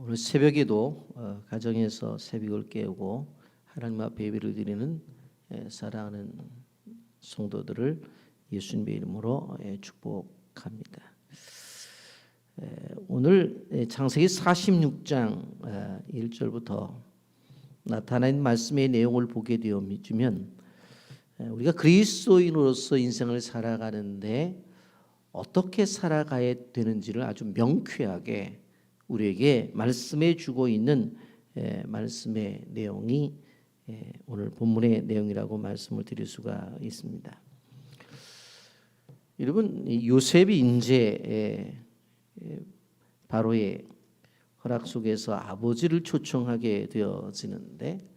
오늘 새벽에도 가정에서 새벽을 깨우고 하나님 앞에 예배를 드리는 사랑하는 성도들을 예수님의 이름으로 축복합니다. 오늘 창세기 46장 1절부터 나타난 말씀의 내용을 보게 되면 우리가 그리스도인으로서 인생을 살아가는데 어떻게 살아가야 되는지를 아주 명쾌하게 우리에게 말씀해 주고 있는 말씀의 내용이 오늘 본문의 내용이라고 말씀을 드릴 수가 있습니다. 여러분, 요셉이 이제 바로의 허락 속에서 아버지를 초청하게 되어지는데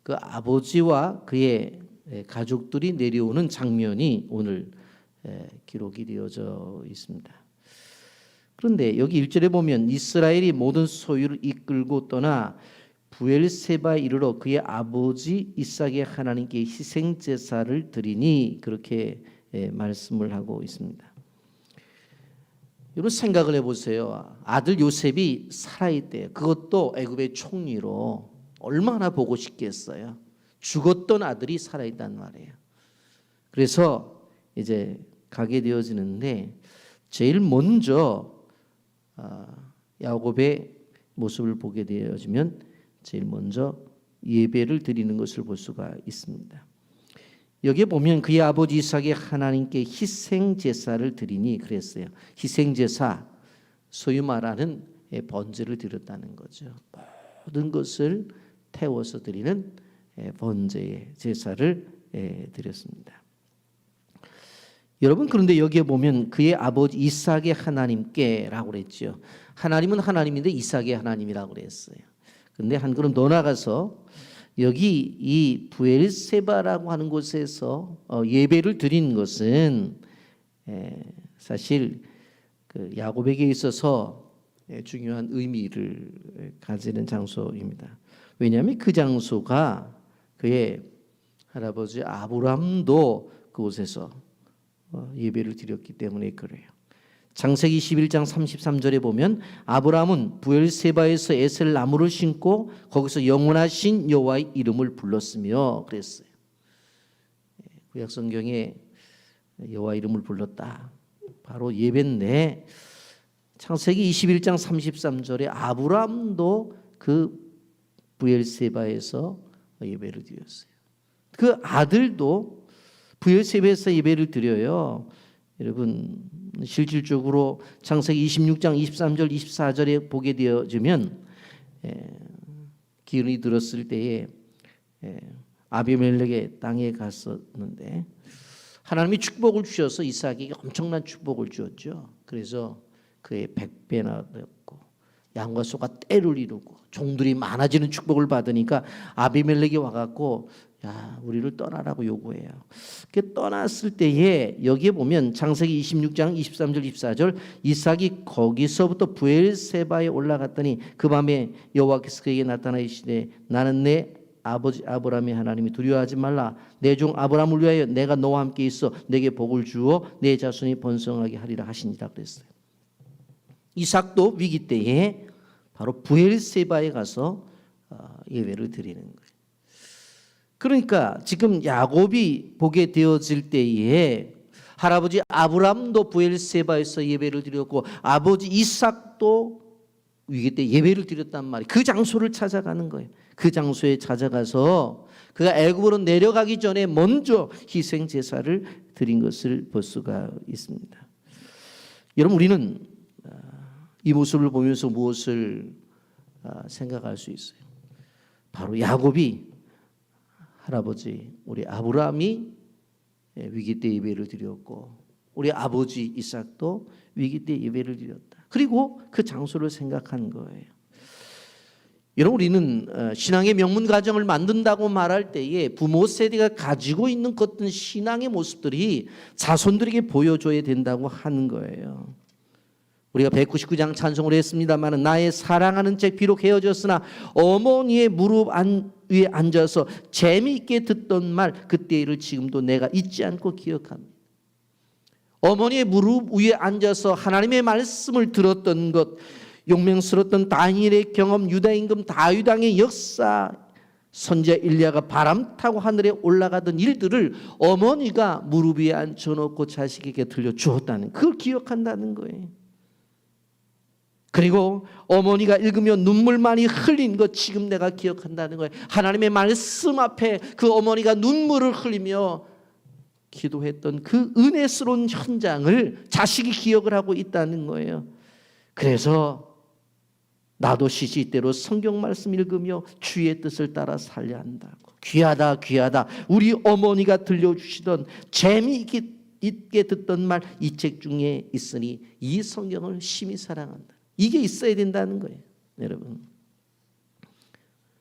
그 아버지와 그의 가족들이 내려오는 장면이 오늘 기록이 되어져 있습니다. 그런데 여기 1절에 보면 이스라엘이 모든 소유를 이끌고 떠나 부엘세바에 이르러 그의 아버지 이삭의 하나님께 희생 제사를 드리니 그렇게 말씀을 하고 있습니다. 여러분 생각을 해보세요. 아들 요셉이 살아있대요. 그것도 애굽의 총리로 얼마나 보고 싶겠어요. 죽었던 아들이 살아있단 말이에요. 그래서 이제 가게 되어지는데 제일 먼저 야곱의 모습을 보게 되어지면 제일 먼저 예배를 드리는 것을 볼 수가 있습니다. 여기에 보면 그의 아버지 이삭의 하나님께 희생 제사를 드리니 그랬어요. 희생 제사, 소위 말하는 번제를 드렸다는 거죠. 모든 것을 태워서 드리는 번제의 제사를 드렸습니다. 여러분, 그런데 여기에 보면 그의 아버지 이삭의 하나님께라고 그랬죠. 하나님은 하나님인데 이삭의 하나님이라고 그랬어요. 그런데 한 걸음 더 나가서 여기 이 부엘세바라고 하는 곳에서 예배를 드린 것은 사실 그 야곱에게 있어서 중요한 의미를 가지는 장소입니다. 왜냐하면 그 장소가 그의 할아버지 아브람도 그곳에서 예배를 드렸기 때문에 그래요. 창세기 21장 33절에 보면 아브라함은 부엘세바에서 에셀 나무를 심고 거기서 영원하신 여호와의 이름을 불렀으며 그랬어요. 구약 성경에 여호와 이름을 불렀다. 바로 예배인데 창세기 21장 33절에 아브라함도 그 부엘세바에서 예배를 드렸어요. 그 아들도 부엘세바에서 예배를 드려요. 여러분 실질적으로 창세기 26장 23절 24절에 보게 되어지면 기운이 들었을 때에 아비멜렉의 땅에 갔었는데 하나님이 축복을 주셔서 이삭에게 엄청난 축복을 주었죠. 그래서 그의 100배나 되었고 양과 소가 떼를 이루고 종들이 많아지는 축복을 받으니까 아비멜렉이 와갖고 야, 우리를 떠나라고 요구해요. 그 떠났을 때에 여기에 보면 창세기 26장 23절 24절 이삭이 거기서부터 부엘세바에 올라갔더니 그 밤에 여호와께서 그에게 나타나 이르시되 나는 내 아버지 아브라함의 하나님이 두려워하지 말라. 내 종 아브라함을 위하여 내가 너와 함께 있어 내게 복을 주어 내 자손이 번성하게 하리라 하시니라 그랬어요. 이삭도 위기 때에 바로 부엘세바에 가서 예배를 드리는 거예요. 그러니까 지금 야곱이 보게 되어질 때에 할아버지 아브람도 부엘세바에서 예배를 드렸고 아버지 이삭도 위기 때 예배를 드렸단 말이에요. 그 장소를 찾아가는 거예요. 그 장소에 찾아가서 그가 애굽으로 내려가기 전에 먼저 희생 제사를 드린 것을 볼 수가 있습니다. 여러분 우리는 이 모습을 보면서 무엇을 생각할 수 있어요? 바로 야곱이 할아버지 우리 아브라함이 위기 때 예배를 드렸고 우리 아버지 이삭도 위기 때 예배를 드렸다. 그리고 그 장소를 생각한 거예요. 여러분 우리는 신앙의 명문 가정을 만든다고 말할 때에 부모 세대가 가지고 있는 어떤 신앙의 모습들이 자손들에게 보여줘야 된다고 하는 거예요. 우리가 199장 찬송을 했습니다만 나의 사랑하는 책 비록 헤어졌으나 어머니의 무릎 위에 앉아서 재미있게 듣던 말 그때 일을 지금도 내가 잊지 않고 기억합니다. 어머니의 무릎 위에 앉아서 하나님의 말씀을 들었던 것 용맹스러웠던 다니엘의 경험, 유다 임금 다윗 왕의 역사, 선지자 일리야가 바람 타고 하늘에 올라가던 일들을 어머니가 무릎 위에 앉혀놓고 자식에게 들려주었다는, 그걸 기억한다는 거예요. 그리고 어머니가 읽으며 눈물 많이 흘린 것 지금 내가 기억한다는 거예요. 하나님의 말씀 앞에 그 어머니가 눈물을 흘리며 기도했던 그 은혜스러운 현장을 자식이 기억을 하고 있다는 거예요. 그래서 나도 시시때로 성경 말씀 읽으며 주의 뜻을 따라 살려야 한다고. 귀하다 귀하다. 우리 어머니가 들려주시던 재미있게 듣던 말, 이 책 중에 있으니 이 성경을 심히 사랑한다. 이게 있어야 된다는 거예요, 여러분.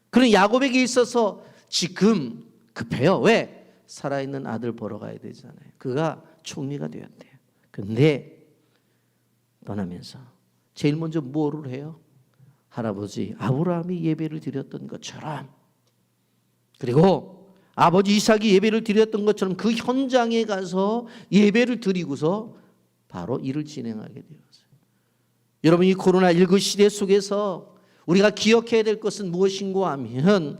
그런 야곱에게 있어서 지금 급해요. 왜? 살아있는 아들 보러 가야 되잖아요. 그가 총리가 되었대요. 근데 떠나면서 제일 먼저 뭐를 해요? 할아버지 아브라함이 예배를 드렸던 것처럼, 그리고 아버지 이삭이 예배를 드렸던 것처럼 그 현장에 가서 예배를 드리고서 바로 일을 진행하게 되었어요. 여러분, 이 코로나19 시대 속에서 우리가 기억해야 될 것은 무엇인가 하면,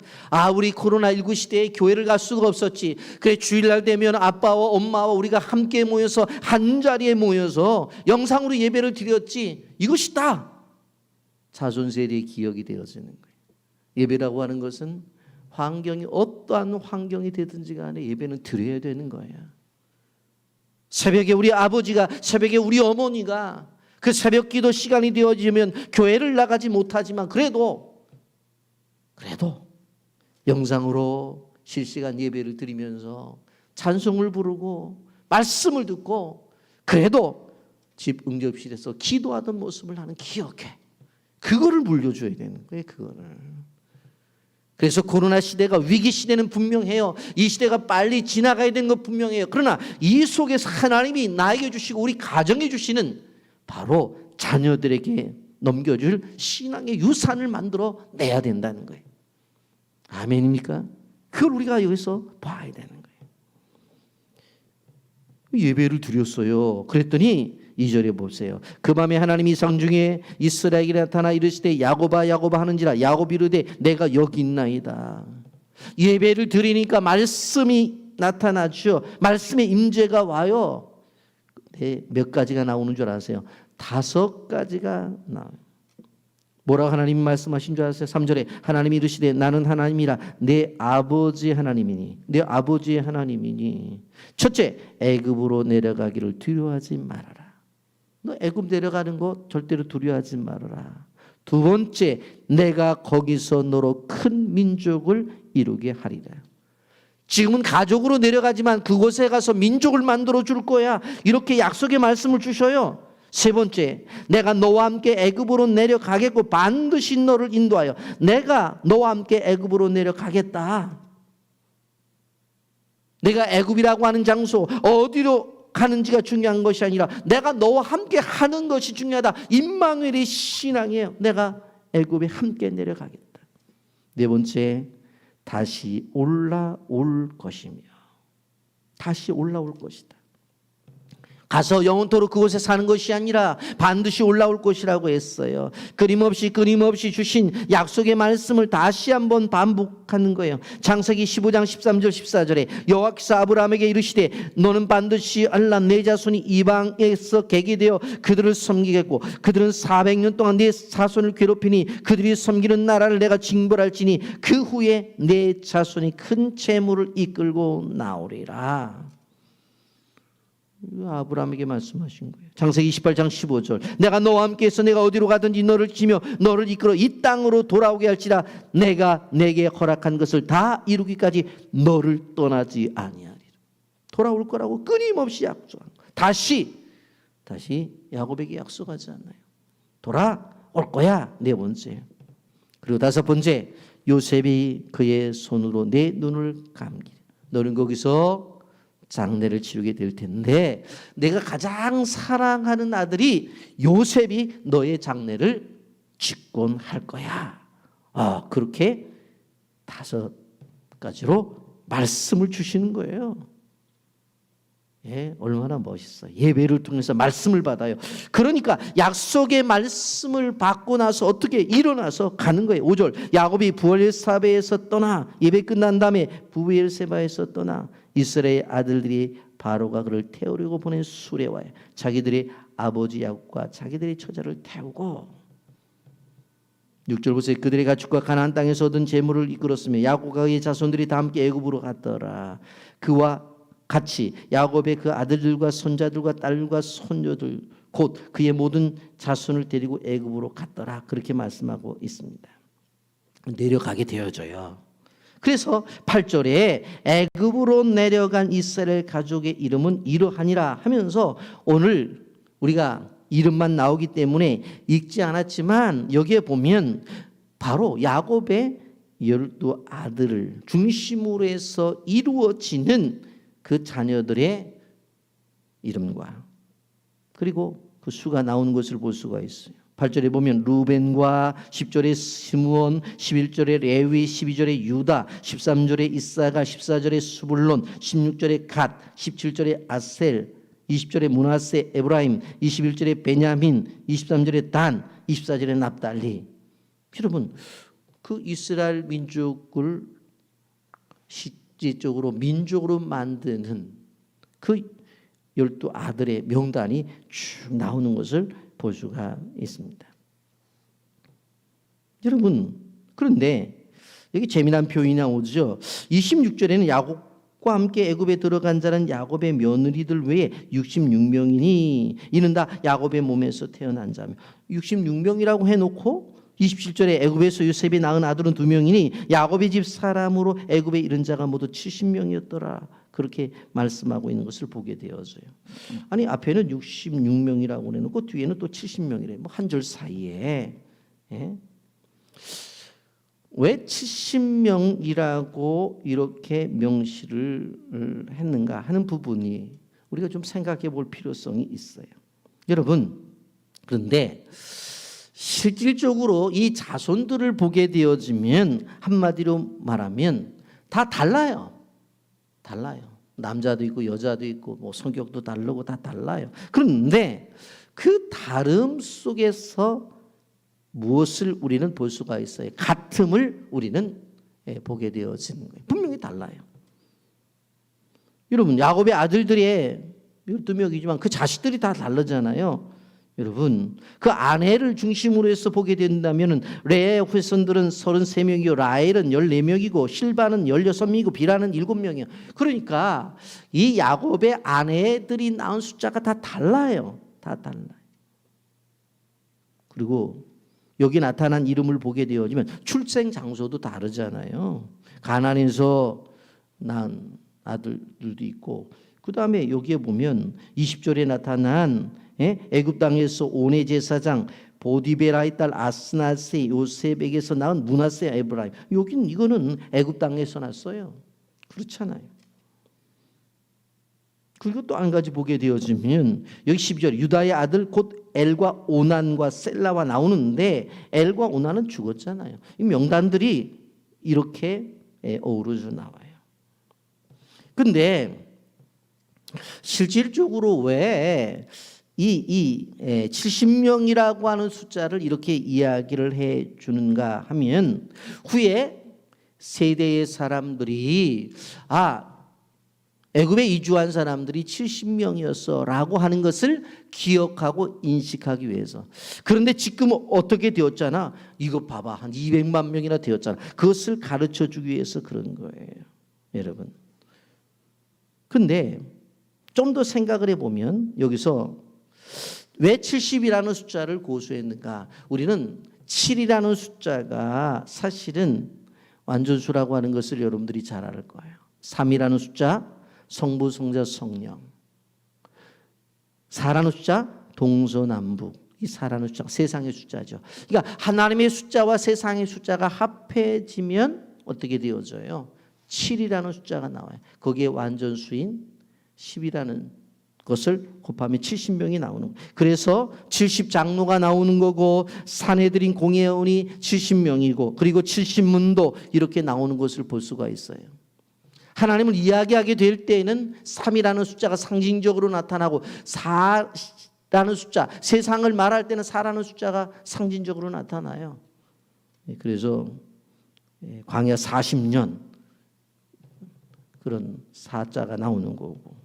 우리 코로나19 시대에 교회를 갈 수가 없었지. 그래, 주일날 되면 아빠와 엄마와 우리가 함께 모여서 한 자리에 모여서 영상으로 예배를 드렸지. 이것이 다 자손세대의 기억이 되어지는 거예요. 예배라고 하는 것은 환경이 어떠한 환경이 되든지 간에 예배는 드려야 되는 거예요. 새벽에 우리 아버지가, 새벽에 우리 어머니가 그 새벽 기도 시간이 되어지면 교회를 나가지 못하지만 그래도 영상으로 실시간 예배를 드리면서 찬송을 부르고 말씀을 듣고 그래도 집 응접실에서 기도하던 모습을 나는 기억해. 그거를 물려줘야 되는 거예요. 그거를. 그래서 코로나 시대가 위기 시대는 분명해요. 이 시대가 빨리 지나가야 되는 건 분명해요. 그러나 이 속에서 하나님이 나에게 주시고 우리 가정에 주시는 바로 자녀들에게 넘겨줄 신앙의 유산을 만들어 내야 된다는 거예요. 아멘입니까? 그걸 우리가 여기서 봐야 되는 거예요. 예배를 드렸어요. 그랬더니 2절에 보세요. 그 밤에 하나님이 상중에 이스라엘에게 나타나 이르시되 야곱아 야곱아 하는지라. 야곱이 이르되 내가 여기 있나이다. 예배를 드리니까 말씀이 나타나죠. 말씀의 임재가 와요. 몇 가지가 나오는 줄 아세요? 5가지가 나와요. 뭐라고 하나님이 말씀하신 줄 아세요? 3절에 하나님이 이르시되 나는 하나님이라 내 아버지 하나님이니, 내 아버지의 하나님이니. 첫째, 애굽으로 내려가기를 두려워하지 말아라. 너 애굽 내려가는 거 절대로 두려워하지 말아라. 두 번째, 내가 거기서 너로 큰 민족을 이루게 하리라. 지금은 가족으로 내려가지만 그곳에 가서 민족을 만들어 줄 거야. 이렇게 약속의 말씀을 주셔요. 세 번째, 내가 너와 함께 애굽으로 내려가겠고 반드시 너를 인도하여 내가 너와 함께 애굽으로 내려가겠다. 내가 애굽이라고 하는 장소 어디로 가는지가 중요한 것이 아니라 내가 너와 함께 하는 것이 중요하다. 임마누엘의 신앙이에요. 내가 애굽에 함께 내려가겠다. 네 번째, 다시 올라올 것이며, 다시 올라올 것이다. 가서 영원토록 그곳에 사는 것이 아니라 반드시 올라올 것이라고 했어요. 끊임없이 주신 약속의 말씀을 다시 한번 반복하는 거예요. 창세기 15장 13절 14절에 여호와께서 아브라함에게 이르시되 너는 반드시 알라 내 자손이 이방에서 객이 되어 그들을 섬기겠고 그들은 400년 동안 내 자손을 괴롭히니 그들이 섬기는 나라를 내가 징벌할지니 그 후에 내 자손이 큰 재물을 이끌고 나오리라. 아브라함에게 말씀하신 거예요. 창세기 28장 15절 내가 너와 함께해서 내가 어디로 가든지 너를 지며 너를 이끌어 이 땅으로 돌아오게 할지라 내가 내게 허락한 것을 다 이루기까지 너를 떠나지 아니하리라. 돌아올 거라고 끊임없이 약속한 거예요. 다시 야곱에게 약속하지 않나요? 돌아올 거야. 네 번째. 그리고 다섯 번째, 요셉이 그의 손으로 내 눈을 감기리. 너는 거기서 장례를 치르게 될 텐데 내가 가장 사랑하는 아들이 요셉이 너의 장례를 직권할 거야. 그렇게 5가지로 말씀을 주시는 거예요. 예, 얼마나 멋있어. 예배를 통해서 말씀을 받아요. 그러니까 약속의 말씀을 받고 나서 어떻게 일어나서 가는 거예요. 5절 야곱이 부엘세바에서 떠나 예배 끝난 다음에 부엘세바에서 떠나 이스라엘 아들들이 바로가 그를 태우려고 보낸 수레와에 자기들의 아버지 야곱과 자기들의 처자를 태우고 6절 보세요. 그들의 가축과 가나안 땅에서 얻은 재물을 이끌었으며 야곱과 그의 자손들이 다 함께 애굽으로 갔더라. 그와 같이 야곱의 그 아들들과 손자들과 딸과 손녀들 곧 그의 모든 자손을 데리고 애굽으로 갔더라. 그렇게 말씀하고 있습니다. 내려가게 되어져요. 그래서 8절에 애굽으로 내려간 이스라엘 가족의 이름은 이러하니라 하면서 오늘 우리가 이름만 나오기 때문에 읽지 않았지만 여기에 보면 바로 야곱의 12아들을 중심으로 해서 이루어지는 그 자녀들의 이름과 그리고 그 수가 나오는 것을 볼 수가 있어요. 8절에 보면 루벤과 10절에 시므온, 11절에 레위, 12절에 유다, 13절에 이사가, 14절에 수불론, 16절에 갓, 17절에 아셀, 20절에 므낫세, 에브라임, 21절에 베냐민, 23절에 단, 24절에 납달리. 여러분 그 이스라엘 민족을 실제적으로 민족으로 만드는 그 12아들의 명단이 쭉 나오는 것을 볼 수가 있습니다. 여러분 그런데 여기 재미난 표현이 나오죠. 26절에는 야곱과 함께 애굽에 들어간 자는 야곱의 며느리들 외에 66명이니 이는 다 야곱의 몸에서 태어난 자며 66명이라고 해놓고 27절에 애굽에서 요셉이 낳은 아들은 2명이니 야곱의 집 사람으로 애굽에 이른 자가 모두 70명이었더라. 그렇게 말씀하고 있는 것을 보게 되어져요. 아니 앞에는 66명이라고 해놓고 뒤에는 또 70명이래. 뭐 한 절 사이에 예? 왜 70명이라고 이렇게 명시를 했는가 하는 부분이 우리가 좀 생각해 볼 필요성이 있어요. 여러분 그런데 실질적으로 이 자손들을 보게 되어지면 한마디로 말하면 다 달라요. 남자도 있고 여자도 있고 뭐 성격도 다르고 다 달라요. 그런데 그 다름 속에서 무엇을 우리는 볼 수가 있어요? 같음을 우리는 보게 되어지는 거예요. 분명히 달라요. 여러분 야곱의 아들들이 12명이지만 그 자식들이 다 다르잖아요. 여러분 그 아내를 중심으로 해서 보게 된다면 레아의 후손들은 33명이고 라헬은 14명이고 실바는 16명이고 비라는 7명이에요. 그러니까 이 야곱의 아내들이 낳은 숫자가 다 달라요. 다 달라요. 그리고 여기 나타난 이름을 보게 되어지면 출생 장소도 다르잖아요. 가나안에서 낳은 아들들도 있고 그 다음에 여기에 보면 20절에 나타난 애굽 땅에서 온의 제사장 보디베라의 딸 아스나세 요셉에게서 낳은 므낫세 에브라임. 여기는 이거는 애굽 땅에서 났어요. 그렇잖아요. 그리고 또 한 가지 보게 되어지면 여기 12절 유다의 아들 곧 엘과 오난과 셀라와 나오는데 엘과 오난은 죽었잖아요. 이 명단들이 이렇게 어우러져 나와요. 근데 실질적으로 왜 이 70명이라고 하는 숫자를 이렇게 이야기를 해 주는가 하면 후에 세대의 사람들이 애굽에 이주한 사람들이 70명이었어라고 하는 것을 기억하고 인식하기 위해서. 그런데 지금 어떻게 되었잖아. 이거 봐봐 한 200만 명이나 되었잖아. 그것을 가르쳐 주기 위해서 그런 거예요. 여러분. 근데 좀 더 생각을 해보면 여기서 왜 70이라는 숫자를 고수했는가? 우리는 7이라는 숫자가 사실은 완전수라고 하는 것을 여러분들이 잘 알 거예요. 3이라는 숫자, 성부, 성자, 성령. 4라는 숫자, 동서남북. 이 4라는 숫자가 세상의 숫자죠. 그러니까 하나님의 숫자와 세상의 숫자가 합해지면 어떻게 되어져요? 7이라는 숫자가 나와요. 거기에 완전수인 10이라는 것을 곱하면 70명이 나오는 거예요. 그래서 70장로가 나오는 거고 사내들인 공회원이 70명이고 그리고 70문도 이렇게 나오는 것을 볼 수가 있어요. 하나님을 이야기하게 될 때에는 3이라는 숫자가 상징적으로 나타나고 4라는 숫자, 세상을 말할 때는 4라는 숫자가 상징적으로 나타나요. 그래서 광야 40년 그런 4자가 나오는 거고,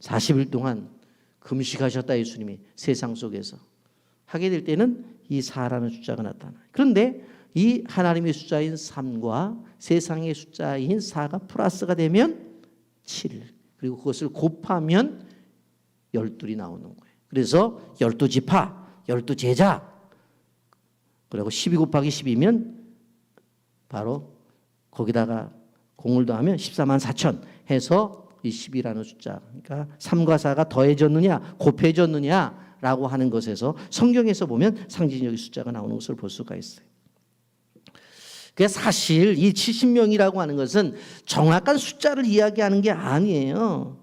40일 동안 금식하셨다 예수님이 세상 속에서 하게 될 때는 이 4라는 숫자가 나타나요. 그런데 이 하나님의 숫자인 3과 세상의 숫자인 4가 플러스가 되면 7, 그리고 그것을 곱하면 12이 나오는 거예요. 그래서 12지파, 12제자, 그리고 12 곱하기 10이면 바로 거기다가 공을 더하면 14만 4천 해서 이 10이라는 숫자, 그러니까 3과 4가 더해졌느냐 곱해졌느냐라고 하는 것에서 성경에서 보면 상징적인 숫자가 나오는 것을 볼 수가 있어요. 그래서 사실 이 70명이라고 하는 것은 정확한 숫자를 이야기하는 게 아니에요.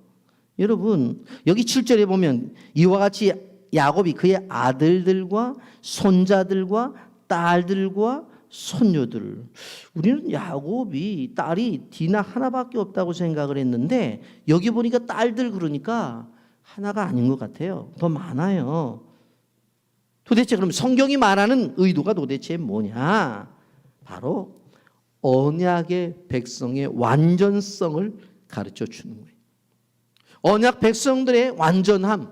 여러분 여기 7절에 보면 이와 같이 야곱이 그의 아들들과 손자들과 딸들과 손녀들, 우리는 야곱이 딸이 디나 하나밖에 없다고 생각을 했는데 여기 보니까 딸들 그러니까 하나가 아닌 것 같아요. 더 많아요. 도대체 그럼 성경이 말하는 의도가 도대체 뭐냐? 바로 언약의 백성의 완전성을 가르쳐 주는 거예요. 언약 백성들의 완전함.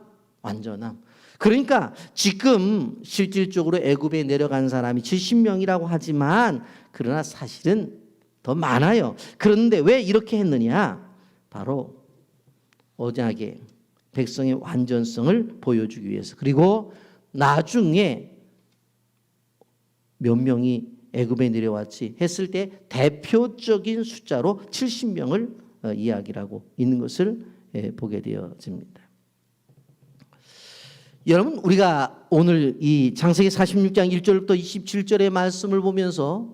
그러니까 지금 실질적으로 애굽에 내려간 사람이 70명이라고 하지만 그러나 사실은 더 많아요. 그런데 왜 이렇게 했느냐? 바로 언약의 백성의 완전성을 보여주기 위해서. 그리고 나중에 몇 명이 애굽에 내려왔지 했을 때 대표적인 숫자로 70명을 이야기를 하고 있는 것을 보게 되어집니다. 여러분 우리가 오늘 이 창세기 46장 1절부터 27절의 말씀을 보면서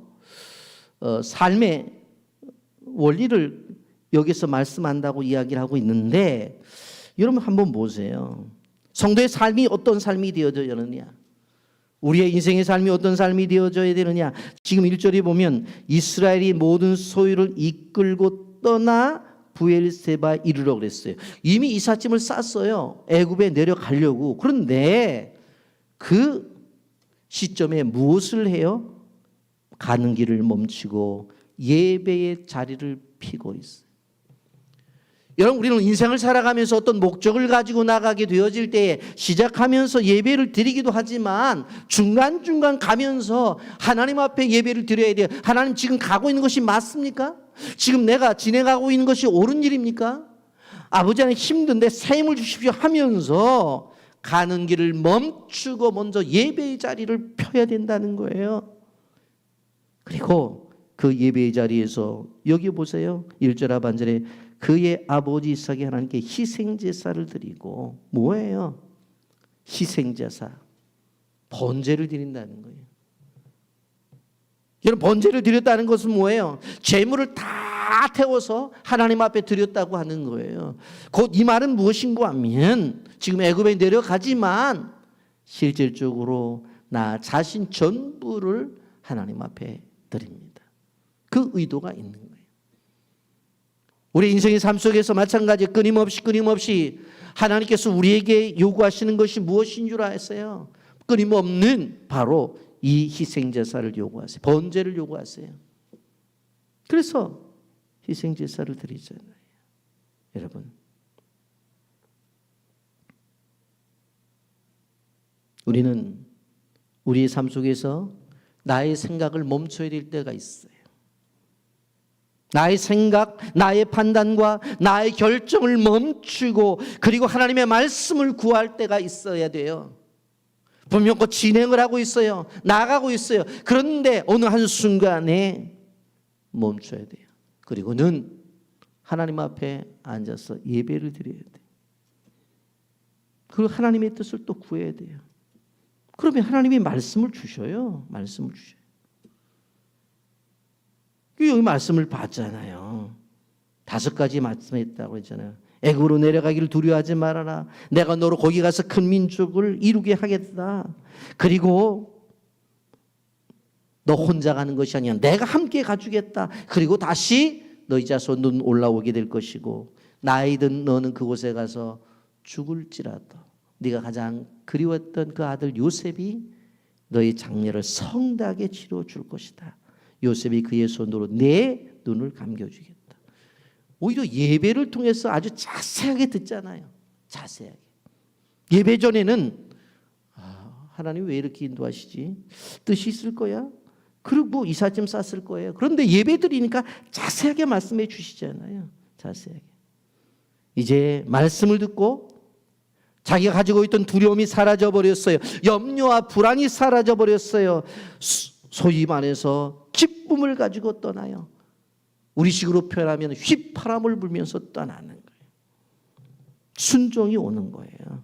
삶의 원리를 여기서 말씀한다고 이야기를 하고 있는데 여러분 한번 보세요. 성도의 삶이 어떤 삶이 되어져야 되느냐? 우리의 인생의 삶이 어떤 삶이 되어져야 되느냐? 지금 1절에 보면 이스라엘이 모든 소유를 이끌고 떠나 부엘세바에 이르러 그랬어요. 이미 이삿짐을 쌌어요. 애굽에 내려가려고. 그런데 그 시점에 무엇을 해요? 가는 길을 멈추고 예배의 자리를 피고 있어요. 여러분 우리는 인생을 살아가면서 어떤 목적을 가지고 나가게 되어질 때에 시작하면서 예배를 드리기도 하지만 중간중간 가면서 하나님 앞에 예배를 드려야 돼요. 하나님 지금 가고 있는 것이 맞습니까? 지금 내가 진행하고 있는 것이 옳은 일입니까? 아버지 하나님 힘든데 새 힘을 주십시오 하면서 가는 길을 멈추고 먼저 예배의 자리를 펴야 된다는 거예요. 그리고 그 예배의 자리에서 여기 보세요. 1절 하반절에 그의 아버지 이삭이 하나님께 희생제사를 드리고 뭐예요? 희생제사, 번제를 드린다는 거예요. 여러분 번제를 드렸다는 것은 뭐예요? 재물을 다 태워서 하나님 앞에 드렸다고 하는 거예요. 곧 이 말은 무엇인가 하면 지금 애굽에 내려가지만 실질적으로 나 자신 전부를 하나님 앞에 드립니다. 그 의도가 있는 거예요. 우리 인생의 삶 속에서 마찬가지 끊임없이 하나님께서 우리에게 요구하시는 것이 무엇인 줄 아세요? 끊임없는 바로 이 희생제사를 요구하세요. 번제를 요구하세요. 그래서 희생제사를 드리잖아요. 여러분 우리는 우리의 삶 속에서 나의 생각을 멈춰야 될 때가 있어요. 나의 생각, 나의 판단과 나의 결정을 멈추고 그리고 하나님의 말씀을 구할 때가 있어야 돼요. 분명 그 진행을 하고 있어요. 나가고 있어요. 그런데 어느 한순간에 멈춰야 돼요. 그리고는 하나님 앞에 앉아서 예배를 드려야 돼요. 그리고 하나님의 뜻을 또 구해야 돼요. 그러면 하나님이 말씀을 주셔요. 말씀을 주셔요. 여기 말씀을 봤잖아요. 5가지 말씀했다고 했잖아요. 애굽으로 내려가기를 두려워하지 말아라. 내가 너로 거기 가서 큰 민족을 이루게 하겠다. 그리고 너 혼자 가는 것이 아니야. 내가 함께 가주겠다. 그리고 다시 너희 자손은 올라오게 될 것이고 나이든 너는 그곳에 가서 죽을지라도 네가 가장 그리웠던 그 아들 요셉이 너희 장례를 성대하게 치러 줄 것이다. 요셉이 그의 손으로 내 눈을 감겨주겠다. 오히려 예배를 통해서 아주 자세하게 듣잖아요. 자세하게. 예배 전에는 하나님 왜 이렇게 인도하시지? 뜻이 있을 거야? 그리고 뭐 이삿짐 쌌을 거예요. 그런데 예배 드리니까 자세하게 말씀해 주시잖아요. 자세하게. 이제 말씀을 듣고 자기가 가지고 있던 두려움이 사라져 버렸어요. 염려와 불안이 사라져 버렸어요. 소위 말해서 기쁨을 가지고 떠나요. 우리식으로 표현하면 휘파람을 불면서 떠나는 거예요. 순종이 오는 거예요.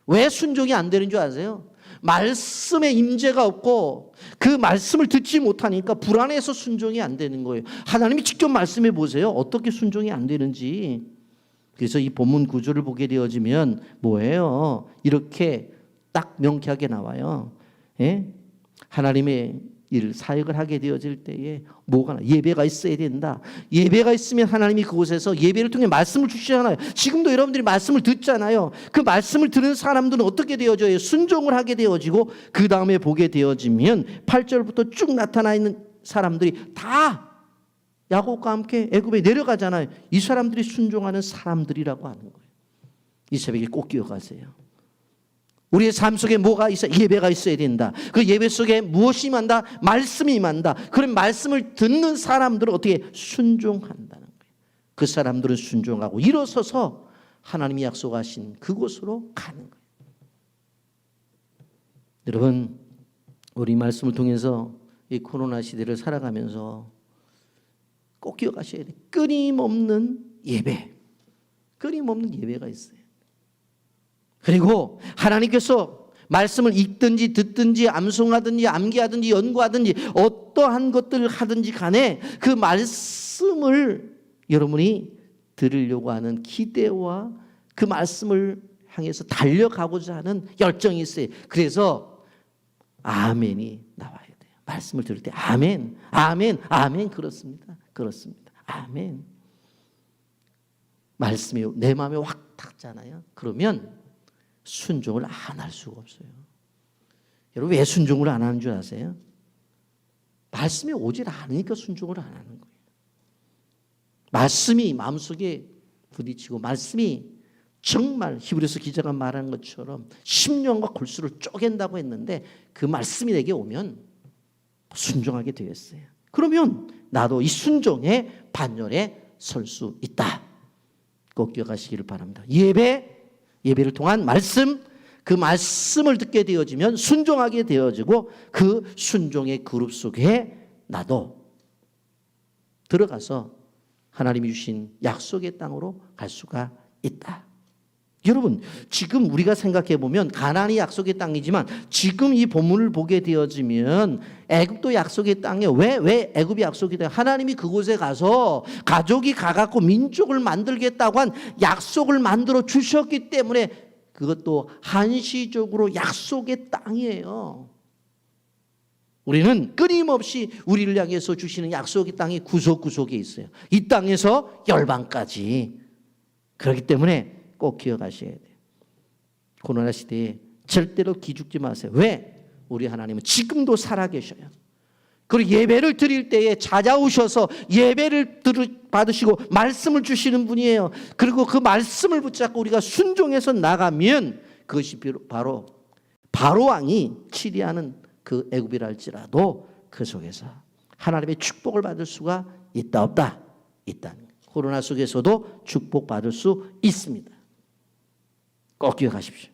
왜 순종이 안 되는 줄 아세요? 말씀에 임재가 없고 그 말씀을 듣지 못하니까 불안해서 순종이 안 되는 거예요. 하나님이 직접 말씀해 보세요. 어떻게 순종이 안 되는지. 그래서 이 본문 구조를 보게 되어지면 뭐예요? 이렇게 딱 명쾌하게 나와요. 예? 하나님의 일, 사역을 하게 되어질 때에 뭐가 예배가 있어야 된다. 예배가 있으면 하나님이 그곳에서 예배를 통해 말씀을 주시잖아요. 지금도 여러분들이 말씀을 듣잖아요. 그 말씀을 들은 사람들은 어떻게 되어져요? 순종을 하게 되어지고 그 다음에 보게 되어지면 8절부터 쭉 나타나 있는 사람들이 다 야곱과 함께 애굽에 내려가잖아요. 이 사람들이 순종하는 사람들이라고 하는 거예요. 이 새벽에 꼭 기억하세요. 우리의 삶 속에 뭐가 있어? 예배가 있어야 된다. 그 예배 속에 무엇이 임한다? 말씀이 임한다. 그런 말씀을 듣는 사람들은 어떻게 순종한다는 거예요. 그 사람들은 순종하고 일어서서 하나님이 약속하신 그곳으로 가는 거예요. 여러분, 우리 말씀을 통해서 이 코로나 시대를 살아가면서 꼭 기억하셔야 돼요. 끊임없는 예배. 끊임없는 예배가 있어요. 그리고 하나님께서 말씀을 읽든지 듣든지 암송하든지 암기하든지 연구하든지 어떠한 것들을 하든지 간에 그 말씀을 여러분이 들으려고 하는 기대와 그 말씀을 향해서 달려가고자 하는 열정이 있어요. 그래서 아멘이 나와야 돼요. 말씀을 들을 때 아멘, 아멘, 아멘. 그렇습니다. 그렇습니다. 아멘. 말씀이 내 마음에 확 닿잖아요. 그러면 순종을 안 할 수가 없어요. 여러분 왜 순종을 안 하는 줄 아세요? 말씀이 오질 않으니까 순종을 안 하는 거예요. 말씀이 마음속에 부딪히고 말씀이 정말 히브리서 기자가 말한 것처럼 심령과 골수를 쪼갠다고 했는데 그 말씀이 내게 오면 순종하게 되었어요. 그러면 나도 이 순종의 반열에 설 수 있다. 꼭 기억하시기를 바랍니다. 예배를 통한 말씀, 그 말씀을 듣게 되어지면 순종하게 되어지고 그 순종의 그룹 속에 나도 들어가서 하나님이 주신 약속의 땅으로 갈 수가 있다. 여러분, 지금 우리가 생각해 보면 가나안이 약속의 땅이지만 지금 이 본문을 보게 되어지면 애굽도 약속의 땅에 왜 애굽이 약속의 땅? 하나님이 그곳에 가서 가족이 가갖고 민족을 만들겠다고 한 약속을 만들어 주셨기 때문에 그것도 한시적으로 약속의 땅이에요. 우리는 끊임없이 우리를 향해서 주시는 약속의 땅이 구석구석에 있어요. 이 땅에서 열방까지. 그렇기 때문에 꼭 기억하셔야 돼요. 코로나 시대에 절대로 기죽지 마세요. 왜? 우리 하나님은 지금도 살아계셔요. 그리고 예배를 드릴 때에 찾아오셔서 예배를 받으시고 말씀을 주시는 분이에요. 그리고 그 말씀을 붙잡고 우리가 순종해서 나가면 그것이 바로 바로왕이 치리하는 그 애굽이랄지라도 그 속에서 하나님의 축복을 받을 수가 있다 없다? 있다. 코로나 속에서도 축복받을 수 있습니다. 꼭 기억하십시오.